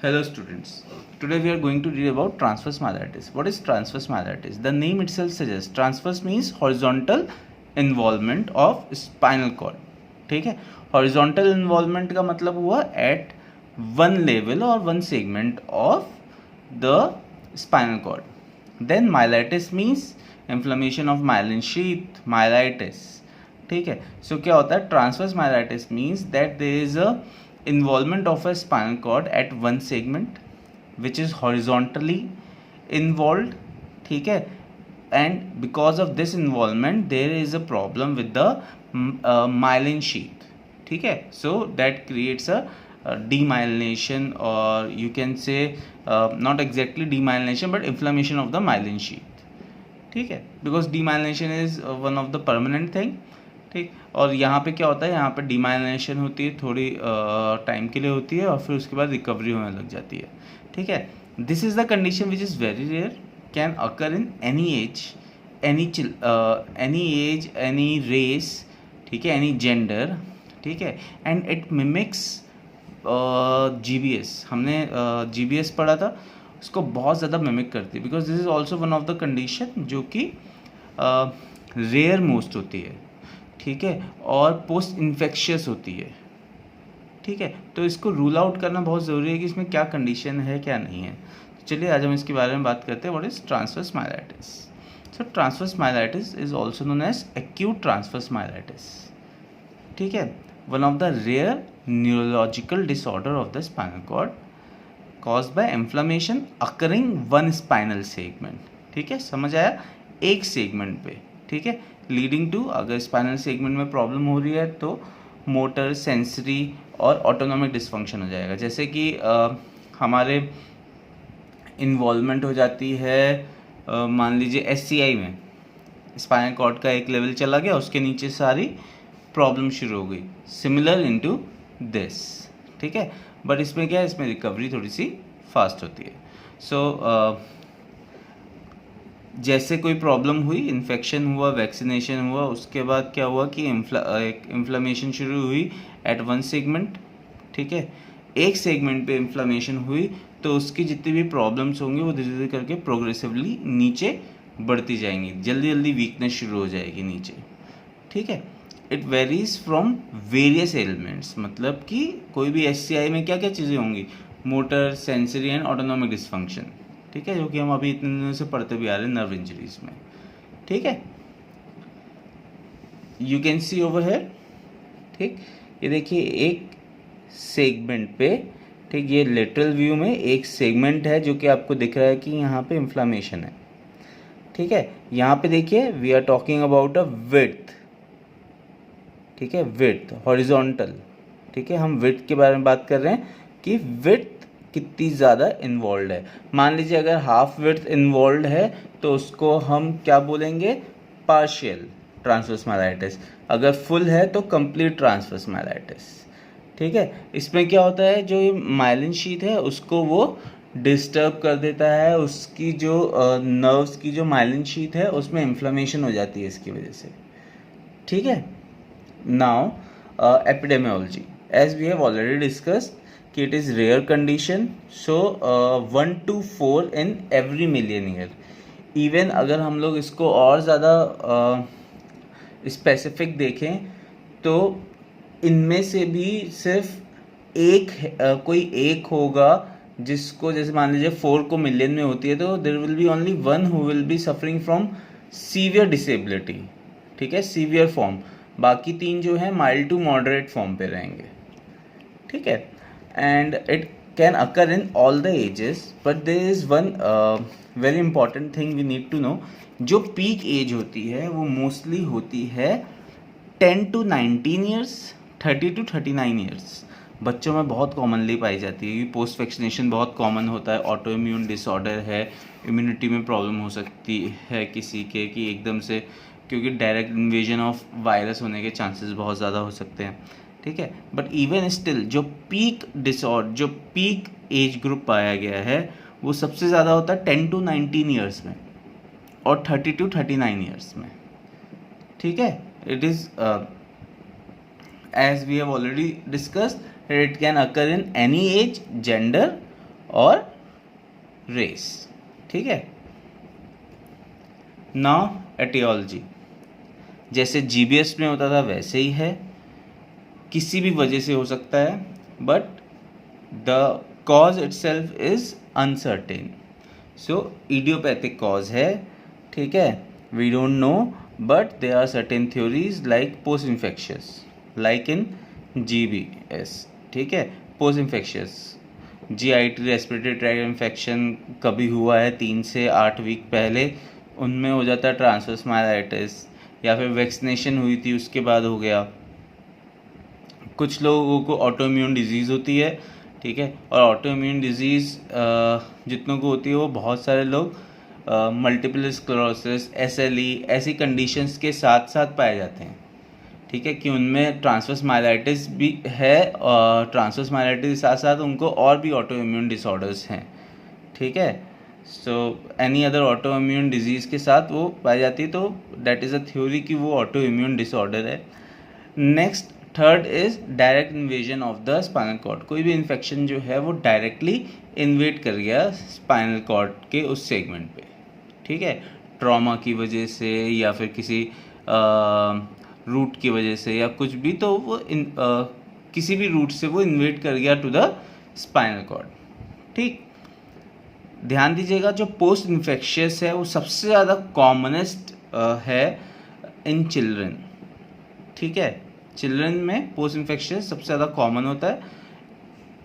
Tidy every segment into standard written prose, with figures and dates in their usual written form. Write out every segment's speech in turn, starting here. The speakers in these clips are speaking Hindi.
Hello students, today we are going to read about transverse myelitis. What is transverse myelitis? The name itself suggests transverse means horizontal involvement of spinal cord. ठीक है, horizontal involvement का मतलब हुआ at one level or one segment of the spinal cord. Then myelitis means inflammation of myelin sheath, myelitis. ठीक है, so क्या होता है? Transverse myelitis means that there is a involvement of a spinal cord at one segment which is horizontally involved. ठीक है, and because of this involvement there is a problem with the myelin sheath. ठीक है, so that creates a demyelination, or you can say not exactly demyelination but inflammation of the myelin sheath. ठीक है, because demyelination is one of the permanent thing. ठीक, और यहाँ पे क्या होता है, यहाँ पे डीमाइलिनेशन होती है, थोड़ी टाइम के लिए होती है और फिर उसके बाद रिकवरी होने लग जाती है. ठीक है, this is the condition which is very rare, can occur in any age, any race, ठीक है, एनी जेंडर. ठीक है, एंड इट मिमिक्स GBS. हमने GBS पढ़ा था, उसको बहुत ज़्यादा मिमिक करती है, because this is also one of the condition जो कि रेयर मोस्ट होती है. ठीक है, और पोस्ट इन्फेक्शियस होती है. ठीक है, तो इसको रूल आउट करना बहुत ज़रूरी है कि इसमें क्या कंडीशन है क्या नहीं है. तो चलिए आज हम इसके बारे में बात करते हैं. What is transverse myelitis? So transverse myelitis is also known as acute transverse myelitis. ठीक है, one of the rare neurological disorder of the spinal cord caused by inflammation occurring one spinal segment. ठीक है, समझ आया, एक सेगमेंट पे. ठीक है, लीडिंग टू, अगर स्पाइनल सेगमेंट में प्रॉब्लम हो रही है तो मोटर, सेंसरी और ऑटोनॉमिक डिसफंक्शन हो जाएगा. जैसे कि हमारे इन्वॉल्वमेंट हो जाती है, मान लीजिए SCI में स्पाइनल कॉर्ड का एक लेवल चला गया, उसके नीचे सारी प्रॉब्लम शुरू हो गई. Similar into this. ठीक है, बट इसमें क्या है, इसमें रिकवरी थोड़ी सी फास्ट होती है. सो जैसे कोई प्रॉब्लम हुई, इन्फेक्शन हुआ, वैक्सीनेशन हुआ, उसके बाद क्या हुआ कि इन्फ्लामेशन शुरू हुई एट वन सेगमेंट. ठीक है, एक सेगमेंट पे इन्फ्लामेशन हुई तो उसकी जितनी भी प्रॉब्लम्स होंगी वो धीरे धीरे करके प्रोग्रेसिवली नीचे बढ़ती जाएंगी, जल्दी जल्दी वीकनेस शुरू हो जाएगी नीचे. ठीक है, it varies from various elements, मतलब कि कोई भी SCI में क्या क्या चीज़ें होंगी, motor, sensory and autonomic dysfunction. ठीक है, जो कि हम अभी इतने दिनों से पढ़ते भी आ रहे हैं नर्व इंजरीज में. ठीक है, you can see over here. ठीक, ये देखिए एक सेगमेंट पे, ठीक, ये लेटरल व्यू में एक सेगमेंट है जो कि आपको दिख रहा है कि यहाँ पे इन्फ्लामेशन है. ठीक है, यहाँ पे देखिए we are talking about a width. ठीक है, विड्थ हॉरिजॉन्टल. ठीक है, हम विड्थ के बारे में बात कर रहे हैं कि विड्थ कितनी ज़्यादा इन्वॉल्व है. मान लीजिए अगर हाफ विड्थ इन्वॉल्व है तो उसको हम क्या बोलेंगे, पार्शियल ट्रांसवर्स माइलाइटिस. अगर फुल है तो कंप्लीट ट्रांसवर्स माइलाइटिस. ठीक है, इसमें क्या होता है, जो माइलिन शीथ है उसको वो डिस्टर्ब कर देता है, उसकी जो नर्व्स की जो माइलिन शीथ है उसमें इन्फ्लेमेशन हो जाती है इसकी वजह से. ठीक है, now epidemiology, as we have already discussed कि it is rare condition, so 1 to 4 in every million year. even अगर हम लोग इसको और ज़्यादा स्पेसिफिक देखें तो इनमें से भी सिर्फ एक कोई एक होगा जिसको, जैसे मान लीजिए 4 को मिलियन में होती है तो there will be only one who will be suffering from severe disability. ठीक है, सीवियर फॉर्म. बाकी 3 जो है माइल्ड टू मॉडरेट फॉर्म पे रहेंगे. ठीक है, and it can occur in all the ages, but there is one very important thing we need to know. जो पीक एज होती है वो मोस्टली होती है 10 to 19 ईयर्स, 30 to 39 ईयर्स. बच्चों में बहुत कॉमनली पाई जाती है, क्योंकि पोस्ट वैक्सीनेशन बहुत कॉमन होता है, ऑटो इम्यून डिसऑर्डर है, इम्यूनिटी में प्रॉब्लम हो सकती है किसी के कि एकदम से, क्योंकि डायरेक्ट इन्वेजन ऑफ वायरस होने के चांसेस बहुत ज़्यादा हो सकते हैं. ठीक है, बट इवन स्टिल जो पीक डिसऑर्डर, जो पीक एज ग्रुप पाया गया है वो सबसे ज़्यादा होता है 10 to 19 ईयर्स में और 30 to 39 ईयर्स में. ठीक है, it is as we have already discussed, it can occur in any age, gender और रेस, ठीक है। नाउ एटियोलॉजी, जैसे जीबीएस में होता था वैसे ही है, किसी भी वजह से हो सकता है, but the cause itself is uncertain. So idiopathic cause है, ठीक है, we don't know, but there are certain theories like post infectious, like in GBS, ठीक है। Post infectious GIT respiratory tract infection कभी हुआ है 3 से 8 वीक पहले, उनमें हो जाता है ट्रांसवर्स माइलाइटिस, या फिर वैक्सीनेशन हुई थी उसके बाद हो गया। कुछ लोगों को ऑटो इम्यून डिजीज़ होती है, ठीक है, और ऑटो इम्यून डिजीज़ जितनों को होती है वो बहुत सारे लोग मल्टीपल स्क्लेरोसिस, एसएलई ऐसी कंडीशंस के साथ साथ पाए जाते हैं, ठीक है, कि उनमें ट्रांसवर्स माइलाइटिस भी है, और ट्रांसवर्स माइलाइटिस के साथ साथ उनको और भी ऑटो इम्यून डिसऑर्डर्स हैं, ठीक है। So any other auto immune disease के साथ वो पाई जाती है, तो दैट इज़ अ थ्योरी कि वो ऑटो इम्यून डिसऑर्डर है। Next third is direct invasion of the spinal cord, कोई भी इन्फेक्शन जो है वो डायरेक्टली इन्वेड कर गया स्पाइनल कॉर्ड के उस सेगमेंट पे, ठीक है, ट्रॉमा की वजह से या फिर किसी रूट की वजह से या कुछ भी, तो वो किसी भी रूट से वो इन्वेड कर गया टू द स्पाइनल कॉर्ड, ठीक। ध्यान दीजिएगा, जो पोस्ट इन्फेक्शियस है वो सबसे ज़्यादा कॉमनेस्ट है इन चिल्ड्रन, ठीक है। चिल्ड्रन में पोस्ट इन्फेक्शियस सबसे ज़्यादा कॉमन होता है।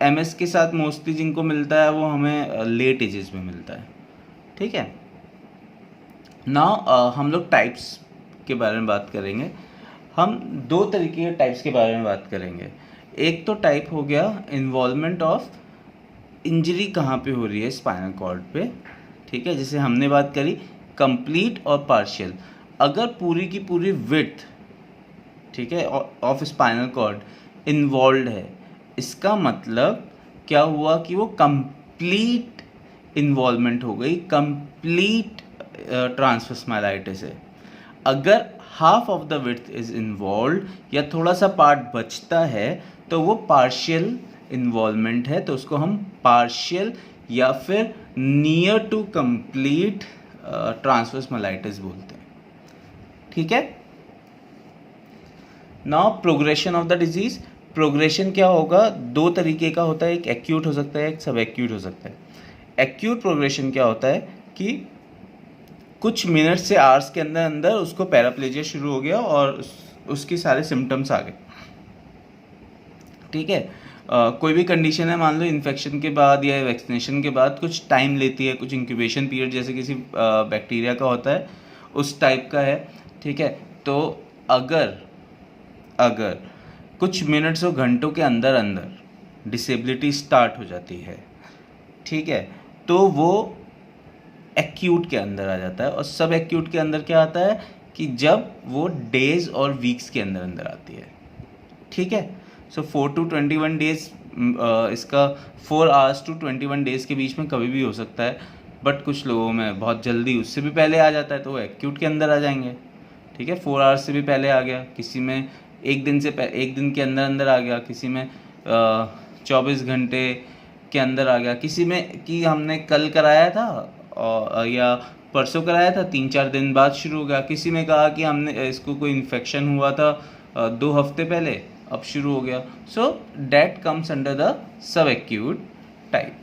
एमएस के साथ मोस्टली जिनको मिलता है वो हमें लेट एजेस में मिलता है, ठीक है। नाउ हम लोग टाइप्स के बारे में बात करेंगे। हम 2 तरीके के टाइप्स के बारे में बात करेंगे। एक तो टाइप हो गया इन्वॉल्वमेंट ऑफ इंजरी कहाँ पे हो रही है स्पाइनल कॉर्ड पे, ठीक है, जैसे हमने बात करी कंप्लीट और पार्शियल। अगर पूरी की पूरी विड्थ, ठीक है, ऑफ स्पाइनल कॉर्ड इन्वॉल्व है, इसका मतलब क्या हुआ कि वो कंप्लीट इन्वॉल्वमेंट हो गई, कंप्लीट ट्रांसवर्स माइलाइटिस है। अगर half of the width is involve या थोड़ा सा पार्ट बचता है तो वो पार्शियल इन्वॉल्वमेंट है, तो उसको हम पार्शियल या फिर near to complete transverse myelitis बोलते हैं, ठीक है। Now progression of the disease. Progression क्या होगा, 2 तरीके का होता है, एक एक्यूट हो सकता है, एक सब एक्यूट हो सकता है। एक्यूट प्रोग्रेशन क्या होता है कि कुछ मिनट से आवर्स के अंदर अंदर उसको पैराप्लेजिया शुरू हो गया और उसके सारे सिम्टम्स आ गए, ठीक है। कोई भी कंडीशन है, मान लो इन्फेक्शन के बाद या वैक्सीनेशन के बाद कुछ टाइम लेती है, कुछ इंक्यूबेशन पीरियड जैसे किसी बैक्टीरिया का होता है उस टाइप का है, ठीक है। तो अगर कुछ मिनट्स और घंटों के अंदर अंदर डिसेबिलिटी स्टार्ट हो जाती है, ठीक है, तो वो एक्यूट के अंदर आ जाता है। और सब एक्यूट के अंदर क्या आता है कि जब वो डेज और वीक्स के अंदर अंदर आती है, ठीक है। सो 4 to 21 डेज, इसका 4 hours to 21 डेज के बीच में कभी भी हो सकता है, बट कुछ लोगों में बहुत जल्दी उससे भी पहले आ जाता है तो वो एक्यूट के अंदर आ जाएंगे, ठीक है। 4 hours से भी पहले आ गया, किसी में एक दिन के अंदर अंदर आ गया, किसी में 24 घंटे के अंदर आ गया, किसी में कि हमने कल कराया था या परसों कराया था 3-4 दिन बाद शुरू हो गया, किसी में कहा कि हमने इसको कोई इन्फेक्शन हुआ था 2 हफ्ते पहले अब शुरू हो गया। So that comes under the sub acute type,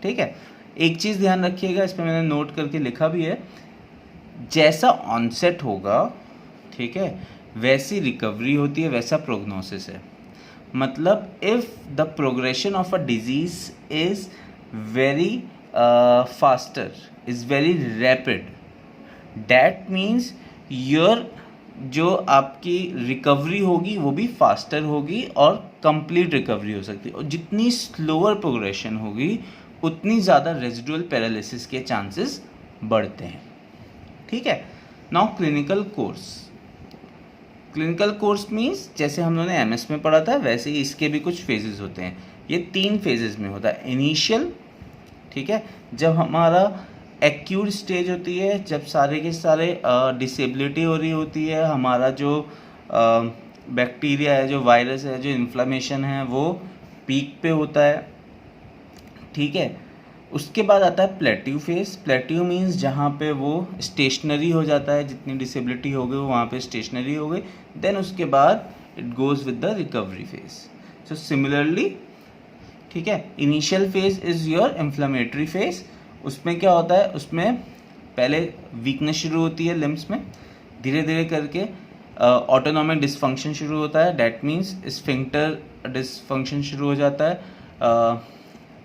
ठीक है। एक चीज़ ध्यान रखिएगा, इस पर मैंने नोट करके लिखा भी है, जैसा ऑनसेट होगा, ठीक है, वैसी रिकवरी होती है, वैसा प्रोग्नोसिस है। मतलब if the progression of a disease is very faster, is very rapid, that means your जो आपकी रिकवरी होगी वो भी फास्टर होगी और कंप्लीट रिकवरी हो सकती है। और जितनी स्लोअर प्रोग्रेशन होगी उतनी ज़्यादा रेजिडुअल पैरालिसिस के चांसेस बढ़ते हैं, ठीक है। Now clinical course. Clinical course means जैसे हम लोगों ने एमएस में पढ़ा था वैसे ही इसके भी कुछ फेजेस होते हैं। ये 3 फेजेस में होता है। इनिशियल, ठीक है, जब हमारा एक्यूट स्टेज होती है, जब सारे के सारे डिसेबिलिटी हो रही होती है, हमारा जो बैक्टीरिया है, जो वायरस है, जो इन्फ्लामेशन है वो पीक पे होता है, ठीक है। उसके बाद आता है प्लेट्यू फेस। प्लेट्यू मीन्स जहाँ पे वो स्टेशनरी हो जाता है, जितनी डिसेबिलिटी हो गई वो वहाँ पे स्टेशनरी हो गई। देन उसके बाद it goes with the recovery phase. So similarly, ठीक है, initial phase is your inflammatory phase. उसमें क्या होता है, उसमें पहले वीकनेस शुरू होती है लिम्स में, धीरे धीरे करके ऑटोनॉमिक डिसफंक्शन शुरू होता है, डैट मीन्स स्फिंक्टर डिसफंक्शन शुरू हो जाता है।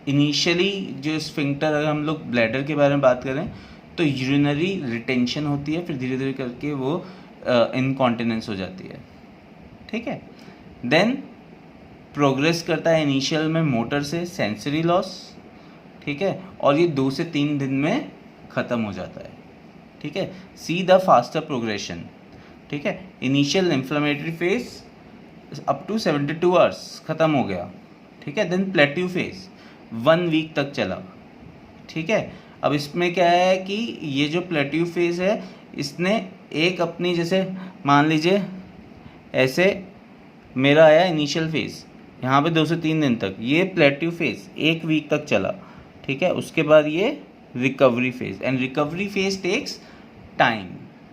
इनिशियली जो स्फिंक्टर, अगर हम लोग ब्लैडर के बारे में बात करें तो यूरिनरी रिटेंशन होती है, फिर धीरे धीरे करके वो इनकॉन्टिनेंस हो जाती है, ठीक है। देन प्रोग्रेस करता है इनिशियल में मोटर से सेंसरी लॉस, ठीक है, और ये 2 से 3 दिन में ख़त्म हो जाता है, ठीक है। सी द फास्टर प्रोग्रेशन, ठीक है। Initial inflammatory phase up to 72 hours ख़त्म हो गया, ठीक है। देन प्लेट्यू फेज 1 वीक तक चला, ठीक है। अब इसमें क्या है कि ये जो प्लेट्यू फेज है, इसने एक अपनी, जैसे मान लीजिए ऐसे मेरा आया इनिशियल फेज यहाँ पे 2 से 3 दिन तक, ये प्लेट्यू फेज 1 वीक तक चला, ठीक है। उसके बाद ये recovery phase, and recovery phase takes time,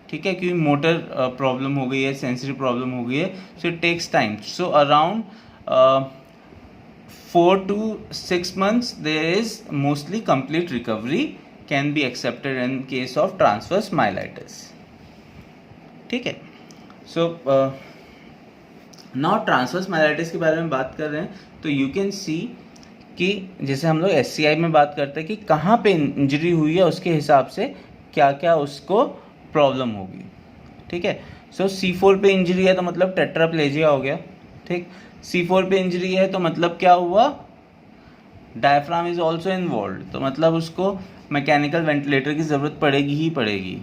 ठीक है, क्योंकि मोटर प्रॉब्लम हो गई है, सेंसरी प्रॉब्लम हो गई है, so it takes time. So around 4 to 6 months there is mostly complete recovery can be accepted in case of transverse myelitis, ठीक है। सो नाउ ट्रांसवर्स माइलाइटिस के बारे में बात कर रहे हैं तो यू कैन सी कि जैसे हम लोग SCI में बात करते हैं कि कहाँ पे इंजरी हुई है, उसके हिसाब से क्या क्या उसको प्रॉब्लम होगी, ठीक है। सो C4 पे इंजरी है तो मतलब टेट्राप्लेजिया हो गया, ठीक। C4 पे इंजरी है तो मतलब क्या हुआ, डायफ्राम इज ऑल्सो इन्वॉल्व, तो मतलब उसको मैकेनिकल वेंटिलेटर की ज़रूरत पड़ेगी ही पड़ेगी।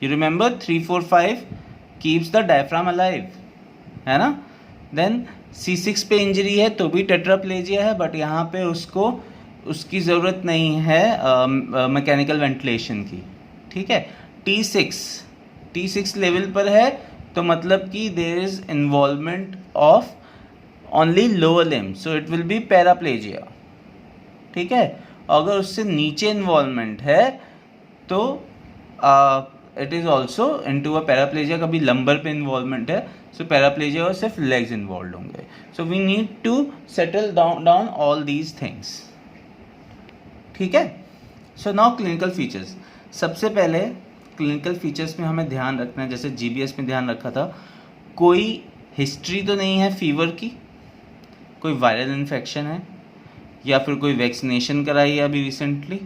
You remember 3, 4, 5 keeps the diaphragm alive, है ना। देन C6 पे इंजरी है तो भी टेट्राप्लेजिया है, बट यहाँ पे उसको उसकी ज़रूरत नहीं है मैकेनिकल वेंटिलेशन की, ठीक है। T6 लेवल पर है तो मतलब कि there is involvement of only lower limb, so it will be paraplegia, ठीक है। अगर उससे नीचे इन्वॉल्वमेंट है तो it is also into a paraplegia. कभी लंबर पे इन्वॉल्वमेंट है सो पैराप्लेजिया और सिर्फ लेग्स इन्वॉल्व होंगे। So we need to settle down all these things, ठीक है। So now clinical features. सबसे पहले क्लिनिकल फीचर्स में हमें ध्यान रखना है, जैसे GBS में ध्यान रखा था, कोई हिस्ट्री तो नहीं है फीवर की, कोई वायरल इन्फेक्शन है या फिर कोई वैक्सीनेशन कराई है अभी रिसेंटली,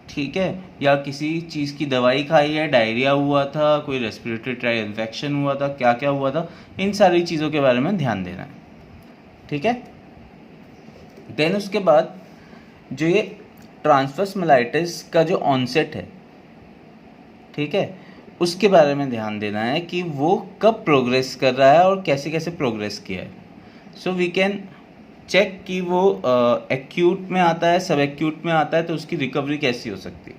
ठीक है, या किसी चीज़ की दवाई खाई है, डायरिया हुआ था, कोई रेस्पिरेटरी ट्रैक्ट इन्फेक्शन हुआ था, क्या क्या हुआ था, इन सारी चीज़ों के बारे में ध्यान देना है, ठीक है। देन उसके बाद जो ये ट्रांसवर्स माइलाइटिस का जो ऑनसेट है, ठीक है, उसके बारे में ध्यान देना है कि वो कब प्रोग्रेस कर रहा है और कैसे कैसे प्रोग्रेस किया है। सो वी कैन चेक कि वो एक्यूट में आता है, सब एक्यूट में आता है, तो उसकी रिकवरी कैसी हो सकती है,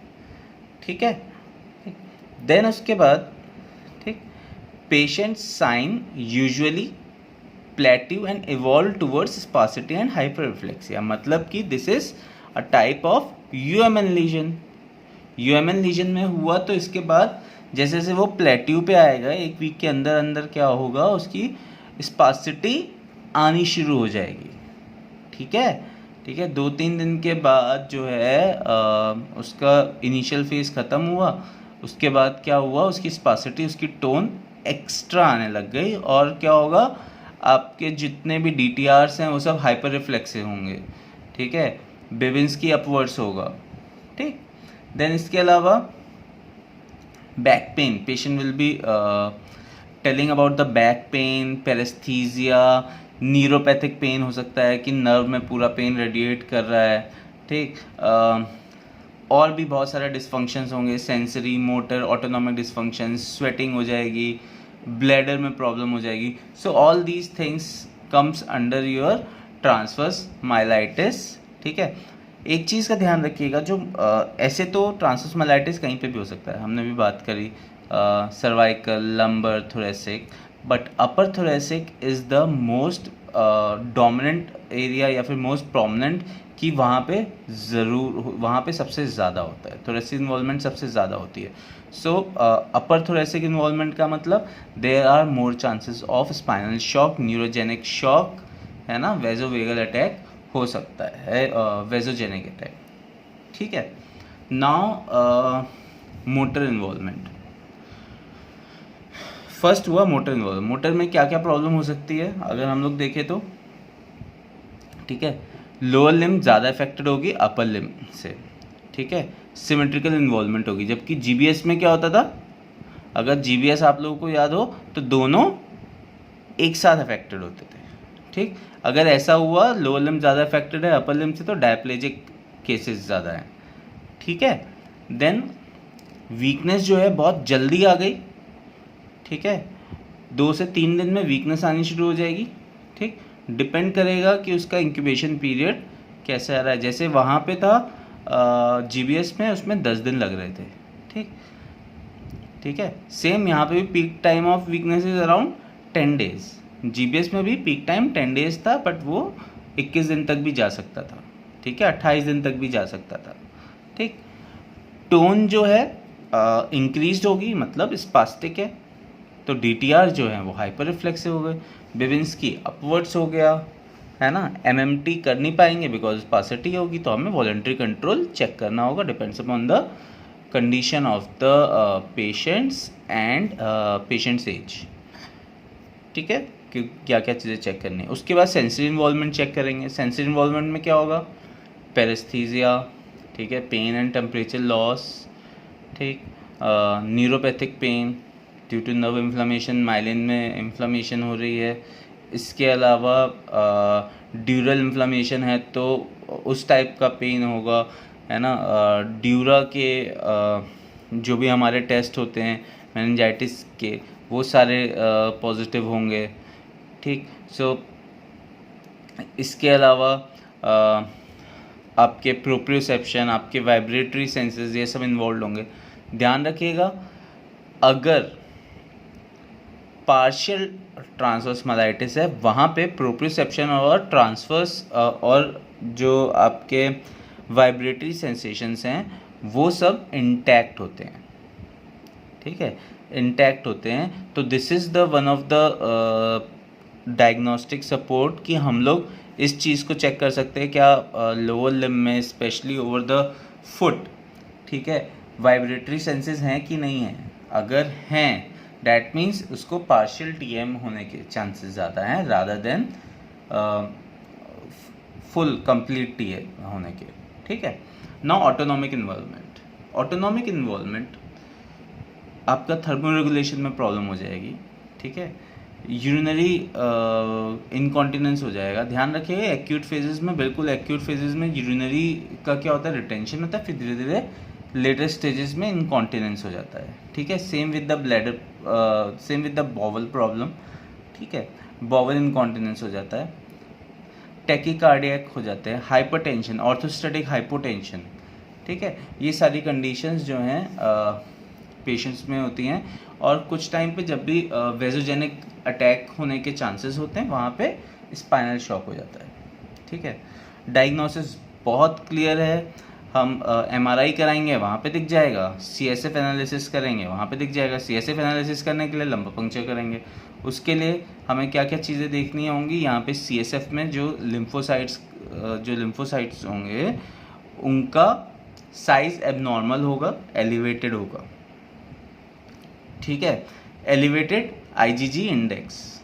ठीक है। देन उसके बाद, ठीक, patient sign usually plateau and evolve towards spasticity and hyperreflexia, मतलब कि this is a type of UMN lesion. UMN lesion में हुआ तो इसके बाद जैसे जैसे वो प्लेट्यू पे आएगा, 1 वीक के अंदर अंदर क्या होगा, उसकी स्पासिटी आनी शुरू हो जाएगी, ठीक है, ठीक है। 2-3 दिन के बाद जो है उसका इनिशियल फेज ख़त्म हुआ, उसके बाद क्या हुआ, उसकी स्पासिटी, उसकी टोन एक्स्ट्रा आने लग गई, और क्या होगा, आपके जितने भी DTRs हैं वो सब हाइपर रिफ्लेक्सिव होंगे, ठीक है, बेबिंस्की अपवर्ड्स होगा, ठीक। देन इसके अलावा back pain, patient will be telling about the back pain, paresthesia, neuropathic pain हो सकता है कि नर्व में पूरा पेन रेडिएट कर रहा है, ठीक। और भी बहुत सारे डिस्फंक्शंस होंगे, सेंसरी, मोटर, ऑटोनॉमिक डिस्फंक्शंस, स्वेटिंग हो जाएगी, ब्लैडर में प्रॉब्लम हो जाएगी। So all these things comes under your transverse myelitis, ठीक है। एक चीज़ का ध्यान रखिएगा, जो ऐसे तो ट्रांसवर्स माइलाइटिस कहीं पे भी हो सकता है, हमने भी बात करी cervical, lumbar, thoracic, but upper thoracic is the most dominant area या फिर मोस्ट प्रोमिनेंट कि वहाँ पे सबसे ज़्यादा होता है, थोरेसिक इन्वॉल्वमेंट सबसे ज़्यादा होती है. सो अपर थोरेसिक इन्वॉल्वमेंट का मतलब there are more chances of spinal shock, neurogenic shock, है ना, वेजोवेगल अटैक हो सकता है, वेजोजेनिक अटैक. ठीक है. Now motor involvement. फर्स्ट हुआ मोटर इन्वॉल्वमेंट. मोटर में क्या क्या प्रॉब्लम हो सकती है अगर हम लोग देखें तो, ठीक है, लोअर लिम्ब ज़्यादा इफेक्टेड होगी अपर लिम्ब से. ठीक है. सिमेट्रिकल इन्वॉल्वमेंट होगी, जबकि जीबीएस में क्या होता था, अगर जीबीएस आप लोगों को याद हो तो दोनों एक साथ अफेक्टेड होते थे. ठीक. अगर ऐसा हुआ लोअर लिम्ब ज़्यादा अफेक्टेड है अपर लिम्ब से तो डायप्लेजिक केसेस ज़्यादा हैं. ठीक है. देन वीकनेस जो है बहुत जल्दी आ गई. ठीक है. 2 से 3 दिन में वीकनेस आनी शुरू हो जाएगी. ठीक. डिपेंड करेगा कि उसका इंक्यूबेशन पीरियड कैसे आ रहा है. जैसे वहाँ पे था जीबीएस में, उसमें 10 दिन लग रहे थे. ठीक. ठीक है. सेम यहाँ पे भी peak time of weakness is around 10 days. GBS में भी पीक टाइम 10 डेज था, बट वो 21 दिन तक भी जा सकता था. ठीक है. 28 दिन तक भी जा सकता था. ठीक. टोन जो है इंक्रीज होगी, मतलब स्पास्टिक है, तो डीटीआर जो है वो हाइपर रिफ्लेक्सिव हो गए. बेबिंस्की अपवर्ड्स हो गया, है ना. एमएमटी कर नहीं पाएंगे बिकॉज स्पासिटी होगी, तो हमें वॉलंटरी कंट्रोल चेक करना होगा, depends upon the condition of the patients and patient's age. ठीक है. कि क्या क्या चीज़ें चेक करनी है. उसके बाद सेंसरी इन्वॉल्वमेंट चेक करेंगे. सेंसरी इन्वॉल्वमेंट में क्या होगा, पेरेस्थीजिया, ठीक है, पेन एंड टेम्परेचर लॉस, ठीक, neuropathic pain due to nerve inflammation, myelin में इन्फ्लामेशन हो रही है. इसके अलावा ड्यूरल इन्फ्लामेशन है तो उस टाइप का पेन होगा, है ना. ड्यूरा के जो भी हमारे टेस्ट होते हैं मेनिंजाइटिस के, वो सारे पॉजिटिव होंगे. ठीक. सो इसके अलावा आपके प्रोप्रियोसेप्शन, आपके वाइब्रेटरी सेंसेस, ये सब इन्वॉल्व होंगे. ध्यान रखिएगा, अगर पार्शियल ट्रांसवर्स माइलाइटिस है वहाँ पे प्रोप्रियोसेप्शन और ट्रांसवर्स और जो आपके वाइब्रेटरी सेंसेशंस हैं वो सब इंटैक्ट होते हैं. ठीक है. इंटैक्ट होते हैं, तो this is the one of the diagnostic support कि हम लोग इस चीज़ को चेक कर सकते हैं क्या लोअर लिम्ब में स्पेशली ओवर द फुट, ठीक है, वाइब्रेटरी सेंसेस हैं कि नहीं हैं. अगर हैं डैट मीन्स उसको पार्शियल टीएम होने के चांसेस ज़्यादा हैं rather than full complete TM होने के. ठीक है. Now autonomic involvement. Autonomic involvement आपका थर्मो रेगुलेशन में प्रॉब्लम हो जाएगी. ठीक है. यूरिनरी इनकॉन्टिनेंस हो जाएगा. ध्यान रखिएगा एक्यूट फेजेस में, बिल्कुल एक्यूट फेजेस में यूरिनरी का क्या होता है, रिटेंशन होता है, फिर धीरे धीरे लेटर स्टेजेस में इनकॉन्टिनेंस हो जाता है. ठीक है. Same with the bladder, same with the bowel problem. ठीक है. बॉवल इनकॉन्टिनेंस हो जाता है, टैकीकार्डियक हो जाते हैं, हाइपरटेंशन, ऑर्थोस्टैटिक हाइपोटेंशन. ठीक है. ये सारी कंडीशंस जो हैं पेशेंट्स में होती हैं, और कुछ टाइम पे जब भी वेजोजेनिक अटैक होने के चांसेस होते हैं वहाँ पे स्पाइनल शॉक हो जाता है. ठीक है. डायग्नोसिस बहुत क्लियर है. हम एमआरआई कराएंगे वहाँ पे दिख जाएगा, सीएसएफ एनालिसिस करेंगे वहाँ पे दिख जाएगा. सीएसएफ एनालिसिस करने के लिए लंबा पंक्चर करेंगे. उसके लिए हमें क्या क्या चीज़ें देखनी होंगी, यहाँ पे सीएसएफ में जो लिम्फोसाइट्स होंगे उनका साइज एबनॉर्मल होगा, एलिवेटेड होगा. ठीक है. Elevated IgG index.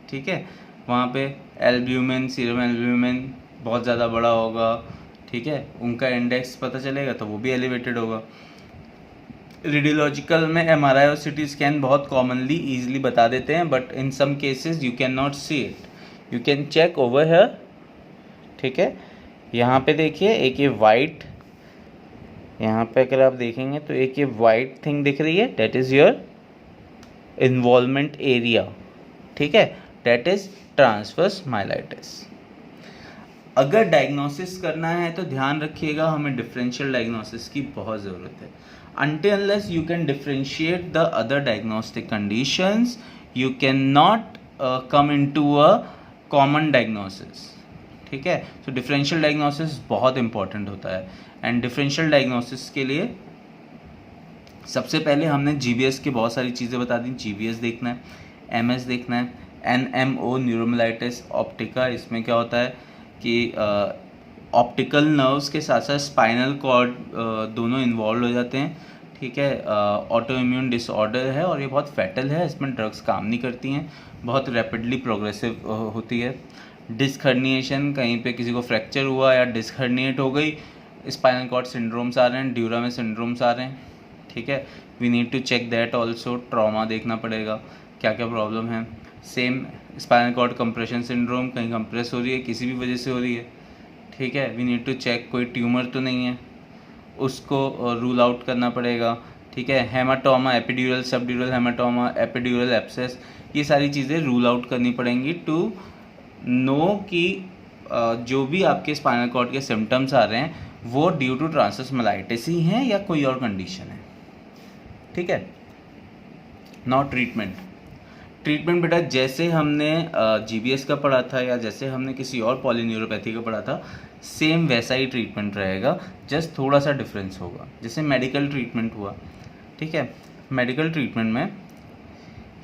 ठीक है. वहाँ पे एल्ब्यूमिन, सीरम एल्ब्यूमिन बहुत ज़्यादा बड़ा होगा. ठीक है. उनका इंडेक्स पता चलेगा तो वो भी एलिवेटेड होगा. रेडियोलॉजिकल में एमआरआई और सीटी स्कैन बहुत कॉमनली ईजिली बता देते हैं, but in some cases you can not see it. You can check over here. ठीक है. यहाँ पे देखिए एक ये वाइट, यहाँ पे अगर आप देखेंगे तो एक ये वाइट थिंग दिख रही है, that is your involvement area. ठीक है. That is transverse myelitis. अगर डायग्नोसिस करना है तो ध्यान रखिएगा हमें डिफरेंशियल डायग्नोसिस की बहुत ज़रूरत है. Until unless you can differentiate the other diagnostic conditions, you cannot come into a common diagnosis, ठीक है। तो डिफरेंशियल डायग्नोसिस बहुत इंपॉर्टेंट होता है, एंड डिफरेंशियल डायग्नोसिस के लिए सबसे पहले हमने जीबीएस की बहुत सारी चीज़ें बता दी। जीबीएस देखना है, एमएस देखना है, एनएमओ न्यूरोमलाइटिस ऑप्टिका। इसमें क्या होता है कि ऑप्टिकल नर्व्स के साथ साथ स्पाइनल कॉर्ड दोनों इन्वॉल्व हो जाते हैं, ठीक है। ऑटो इम्यून डिसऑर्डर है और ये बहुत फैटल है, इसमें ड्रग्स काम नहीं करती हैं, बहुत रैपिडली प्रोग्रेसिव होती है। डिस्क हर्निएशन, कहीं पे किसी को फ्रैक्चर हुआ या डिस्क हर्निएट हो गई, स्पाइनल कॉर्ड सिंड्रोम्स आ रहे हैं, ड्यूरा में सिंड्रोम्स आ रहे हैं, ठीक है। We need to check that also, trauma देखना पड़ेगा क्या क्या प्रॉब्लम है। Same spinal cord compression syndrome, कहीं कंप्रेस हो रही है, किसी भी वजह से हो रही है, ठीक है। वी नीड टू चेक कोई ट्यूमर तो नहीं है, उसको रूल आउट करना पड़ेगा, ठीक है। Haematoma, epidural subdural haematoma, epidural abscess, ये सारी चीज़ें रूल आउट करनी पड़ेंगी टू नो कि जो भी आपके स्पाइनल कॉर्ड के सिम्टम्स आ रहे हैं वो ड्यू टू ट्रांसवर्स माइलाइटिस ही हैं या कोई और कंडीशन है, ठीक है। नाउ ट्रीटमेंट बेटा, जैसे हमने जीबीएस का पढ़ा था या जैसे हमने किसी और पॉलीन्यूरोपैथी का पढ़ा था, सेम वैसा ही ट्रीटमेंट रहेगा, जस्ट थोड़ा सा डिफरेंस होगा। जैसे मेडिकल ट्रीटमेंट हुआ, ठीक है। मेडिकल ट्रीटमेंट में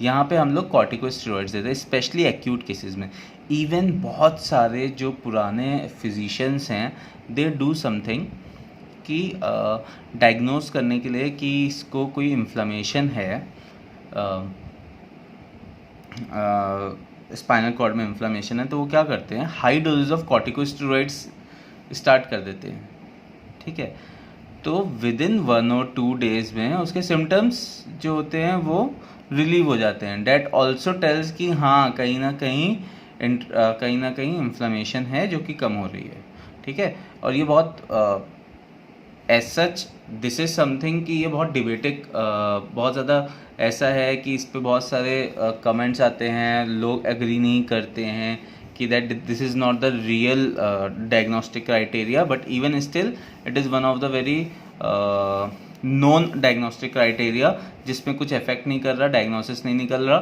यहाँ पे हम लोग कॉर्टिकोस्टेरॉइड्स देते हैं, स्पेशली एक्यूट केसेस में। इवन बहुत सारे जो पुराने फिजिशियंस हैं, दे डू समथिंग कि डायग्नोस करने के लिए कि इसको कोई इन्फ्लेमेशन है, स्पाइनल कॉर्ड में इन्फ्लेमेशन है, तो वो क्या करते हैं, high doses of corticosteroids start कर देते हैं, ठीक है। तो विद इन 1 और 2 डेज में उसके सिम्टम्स जो होते हैं वो रिलीव हो जाते हैं। डैट ऑल्सो टेल्स कि हाँ कहीं ना कहीं इन्फ्लेमेशन है जो कि कम हो रही है, ठीक है। और ये बहुत as such this is something कि ये बहुत डिबेटिक, बहुत ज़्यादा ऐसा है कि इस पे बहुत सारे कमेंट्स आते हैं, लोग एग्री नहीं करते हैं कि that this is not the real diagnostic criteria, but even still it is one of the very non diagnostic criteria, जिसमें कुछ इफेक्ट नहीं कर रहा, डायग्नोसिस नहीं निकल रहा,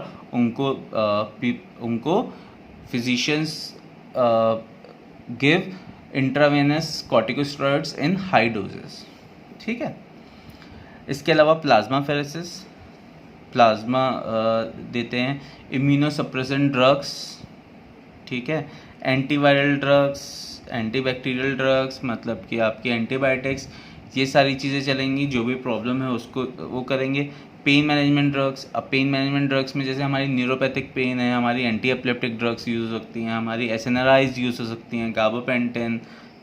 उनको फिजिशियंस गिव इंट्रावेनस कॉर्टिकोस्टेरॉइड्स इन हाई डोजेस, ठीक है। इसके अलावा प्लाज्मा फेरेसिस, प्लाज्मा देते हैं, इम्यूनोसप्रेसेंट ड्रग्स, ठीक है, एंटीवायरल ड्रग्स, एंटीबैक्टीरियल ड्रग्स, मतलब कि आपके एंटीबायोटिक्स, ये सारी चीज़ें चलेंगी, जो भी प्रॉब्लम है उसको वो करेंगे। पेन मैनेजमेंट ड्रग्स, अब पेन मैनेजमेंट ड्रग्स में जैसे हमारी न्यूरोपैथिक पेन है, हमारी एंटी एपिलेप्टिक ड्रग्स यूज़ हो सकती हैं, हमारी एसएनआरआईज यूज़ हो सकती हैं, गाबापेंटेन,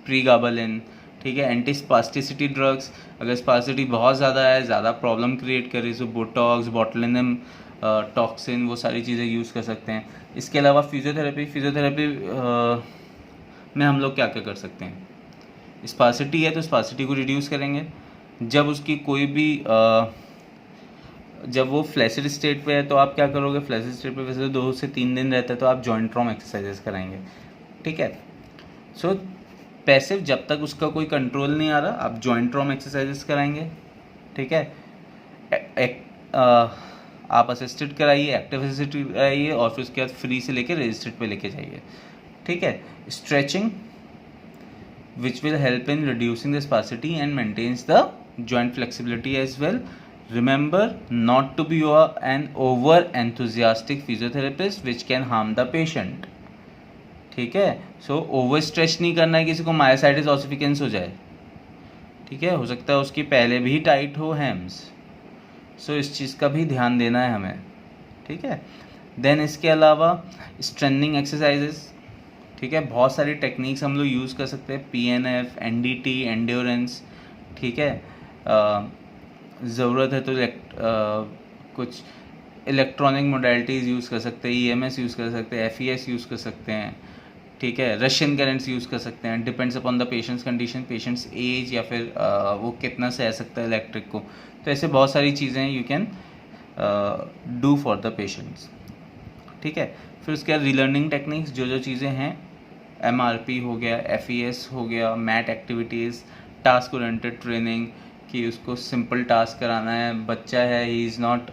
प्रीगाबालिन, ठीक है। एंटी स्पास्टिसिटी ड्रग्स, अगर स्पास्टिसिटी बहुत ज़्यादा है, ज़्यादा प्रॉब्लम क्रिएट करे, सो बोटॉक्स, बॉटुलिनम टॉक्सिन, वो सारी चीज़ें यूज़ कर सकते हैं। इसके अलावा फिजियोथेरेपी में हम लोग क्या क्या कर सकते हैं, स्पासिटी है तो स्पासिटी को रिड्यूस करेंगे। जब उसकी कोई भी जब वो फ्लैसिड स्टेट पे है तो आप क्या करोगे, फ्लैसिड स्टेट पे वैसे 2 से 3 दिन रहता है तो आप जॉइंट रॉम एक्सरसाइजेस कराएंगे, ठीक है। सो पैसिव, जब तक उसका कोई कंट्रोल नहीं आ रहा, आप जॉइंट रॉम एक्सरसाइजेस कराएंगे, ठीक है। आप असिस्टेड कराइए, एक्टिव असिस्टेड कराइए, और फिर उसके बाद फ्री से लेके रजिस्टर्ड पे लेके जाइए, ठीक है। Stretching which will help in reducing the spasticity and maintains the joint flexibility as well. Remember not to be an over enthusiastic physiotherapist which can harm the patient, ठीक है। सो ओवर स्ट्रेच नहीं करना है, किसी को मायोसाइटिस ऑसिफिकेंस हो जाए, ठीक है, हो सकता है उसकी पहले भी टाइट हो हैम्स, सो इस चीज़ का भी ध्यान देना है हमें, ठीक है। देन इसके अलावा स्ट्रेंथनिंग एक्सरसाइजेस, ठीक है, बहुत सारी टेक्निक्स हम लोग यूज़ कर सकते हैं, PNF, NDT, एंड्योरेंस, ठीक है। ज़रूरत है तो कुछ इलेक्ट्रॉनिक मोडालिटीज़ यूज़ कर सकते हैं, EMS यूज़ कर सकते हैं, FES यूज़ कर सकते हैं, ठीक है। रशियन करेंट्स यूज़ कर सकते हैं, depends upon the patient's condition, patient's age, या फिर वो कितना सह सकता है इलेक्ट्रिक को। तो ऐसे बहुत सारी चीज़ें you can do for the patients, ठीक है। फिर उसके बाद रीलर्निंग टेक्निक्स, जो चीज़ें हैं, MRP हो गया, FES हो गया, mat activities, task oriented training, कि उसको सिंपल टास्क कराना है, बच्चा है, he is not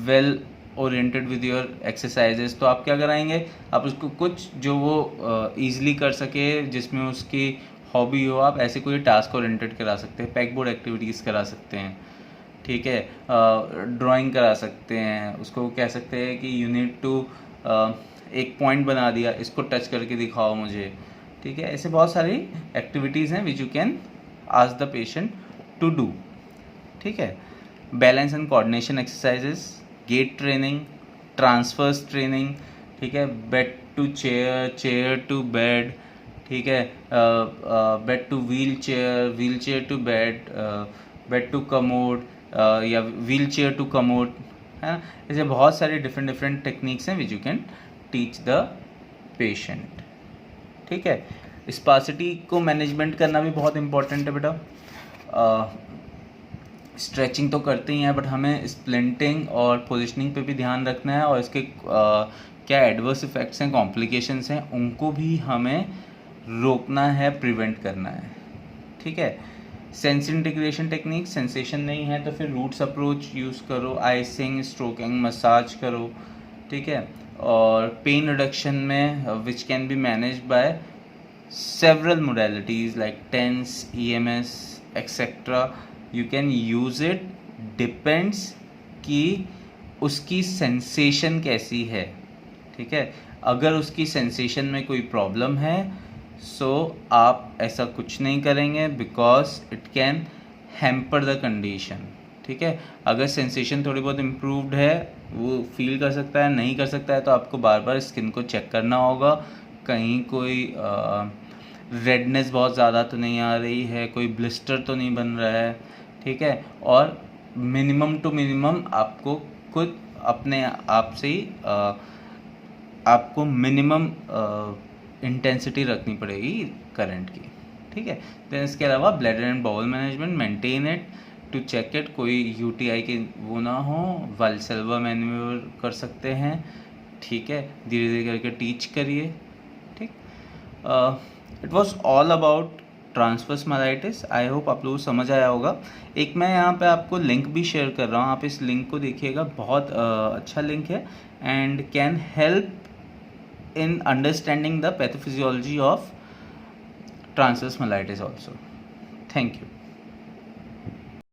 well oriented with your exercises, तो आप क्या कराएंगे, आप उसको कुछ जो वो ईजिली कर सके, जिसमें उसकी हॉबी हो, आप ऐसे कोई टास्क ओरिएंटेड करा सकते हैं, पैकबोर्ड एक्टिविटीज़ करा सकते हैं, ठीक है, ड्राइंग करा सकते हैं, उसको कह सकते हैं कि यू नीड टू एक पॉइंट बना दिया, इसको टच करके दिखाओ मुझे, ठीक है। ऐसे बहुत सारी एक्टिविटीज़ हैं which you can ask the patient to do, ठीक है। Balance and coordination exercises, gait training, transfers training, ठीक है, bed to chair, chair to bed, ठीक है, bed to wheelchair to bed, bed to commode, या व्हील चेयर टू कमोड, है ना। ऐसे बहुत सारे डिफरेंट टेक्निक्स हैं which you can teach the patient, ठीक है। स्पासिटी को मैनेजमेंट करना भी बहुत इंपॉर्टेंट है बेटा। स्ट्रेचिंग तो करते ही हैं, बट हमें स्प्लिंटिंग और पोजिशनिंग पे भी ध्यान रखना है, और इसके क्या एडवर्स इफेक्ट्स हैं, कॉम्प्लिकेशंस हैं, उनको भी हमें रोकना है, प्रिवेंट करना है, ठीक है। सेंस इंटीग्रेशन टेक्निक, सेंसेशन नहीं है तो फिर रूट्स अप्रोच यूज़ करो, आइसिंग, स्ट्रोकिंग, मसाज करो, ठीक है। और पेन रिडक्शन में which can be manage by several modalities like TENS, EMS, etc. You can use it, depends कि उसकी सेंसेशन कैसी है, ठीक है। अगर उसकी सेंसेशन में कोई प्रॉब्लम है सो आप ऐसा कुछ नहीं करेंगे, because it can hamper the condition, ठीक है। अगर सेंसेशन थोड़ी बहुत इम्प्रूव्ड है, वो फील कर सकता है, नहीं कर सकता है, तो आपको बार बार स्किन को चेक करना होगा, कहीं कोई रेडनेस बहुत ज़्यादा तो नहीं आ रही है, कोई ब्लिस्टर तो नहीं बन रहा है, ठीक है। और मिनिमम टू मिनिमम आपको खुद अपने आप से ही आपको मिनिमम इंटेंसिटी रखनी पड़ेगी करंट की, ठीक है। देन इसके अलावा bladder and bowel management, maintain it to check it, कोई यूटीआई के वो ना हो, वाल्सेल्वा मैन्यूवर कर सकते हैं, ठीक है। धीरे धीरे करके टीच करिए, ठीक। It was all about transverse myelitis. I hope आप लोगों को समझ आया होगा। एक मैं यहाँ पे आपको लिंक भी शेयर कर रहा हूँ, आप इस लिंक को देखिएगा, बहुत अच्छा लिंक है and can help in understanding the pathophysiology of transverse myelitis also. Thank you.